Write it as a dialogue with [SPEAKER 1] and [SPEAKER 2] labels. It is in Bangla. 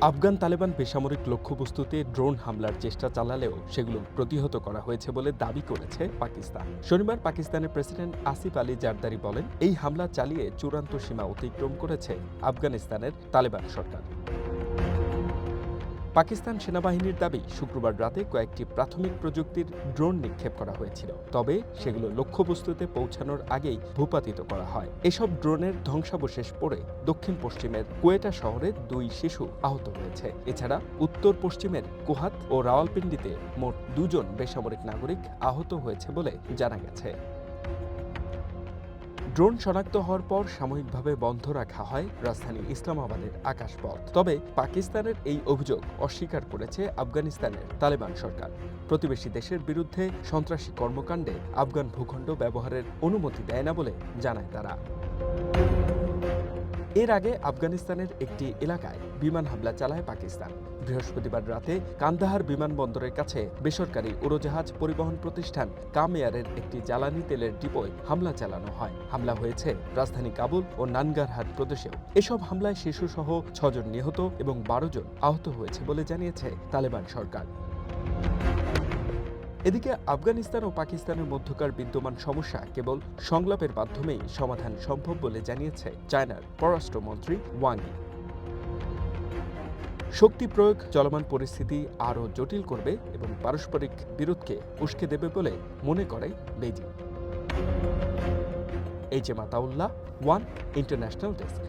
[SPEAKER 1] আফগান তালেবান বেসামরিক লক্ষ্যবস্তুতে ড্রোন হামলার চেষ্টা চালালেও সেগুলো প্রতিহত করা হয়েছে বলে দাবি করেছে পাকিস্তান। শনিবার পাকিস্তানের প্রেসিডেন্ট আসিফ আলী জারদারি বলেন, এই হামলা চালিয়ে চূড়ান্ত সীমা অতিক্রম করেছে আফগানিস্তানের তালেবান সরকার। পাকিস্তান সেনাবাহিনীর দাবি, শুক্রবার রাতে কয়েকটি প্রাথমিক প্রযুক্তির ড্রোন নিক্ষেপ করা হয়েছিল, তবে সেগুলো লক্ষ্যবস্তুতে পৌঁছানোর আগেই ভূপাতিত করা হয়। এসব ড্রোনের ধ্বংসাবশেষ পড়ে দক্ষিণ পশ্চিমের কোয়েটা শহরে 2 শিশু আহত হয়েছে। এছাড়া উত্তর পশ্চিমের কুহাত ও রাওয়ালপিন্ডিতে মোট 2 জন বেসামরিক নাগরিক আহত হয়েছে বলে জানা গেছে। ড্রোন শনাক্ত হওয়ার পর সাময়িকভাবে বন্ধ রাখা হয় রাজধানী ইসলামাবাদের আকাশপথ। তবে পাকিস্তানের এই অভিযোগ অস্বীকার করেছে আফগানিস্তানের তালেবান সরকার। প্রতিবেশী দেশের বিরুদ্ধে সন্ত্রাসী কর্মকাণ্ডে আফগান ভূখণ্ড ব্যবহারের অনুমতি দেয় না বলে জানায় তারা। এর আগে আফগানিস্তানের একটি এলাকায় বিমান হামলা চালায় পাকিস্তান। বৃহস্পতিবার রাতে কান্দাহার বিমানবন্দরের কাছে বেসরকারি উড়োজাহাজ পরিবহন প্রতিষ্ঠান কাম এয়ারের একটি জ্বালানি তেলের ডিপোয় হামলা চালানো হয়। হামলা হয়েছে রাজধানী কাবুল ও নানগারহার প্রদেশেও। এসব হামলায় শিশুসহ 6 জন নিহত এবং 12 জন আহত হয়েছে বলে জানিয়েছে তালেবান সরকার। এদিকে আফগানিস্তান ও পাকিস্তানের মধ্যকার বিদ্যমান সমস্যা কেবল সংলাপের মাধ্যমেই সমাধান সম্ভব বলে জানিয়েছে চায়নার পররাষ্ট্রমন্ত্রী ওয়াং ই। শক্তি প্রয়োগ চলমান পরিস্থিতি আরও জটিল করবে এবং পারস্পরিক বিরোধকে উস্কে দেবে বলে মনে করে Beijing. H M Ataullah, one international desk.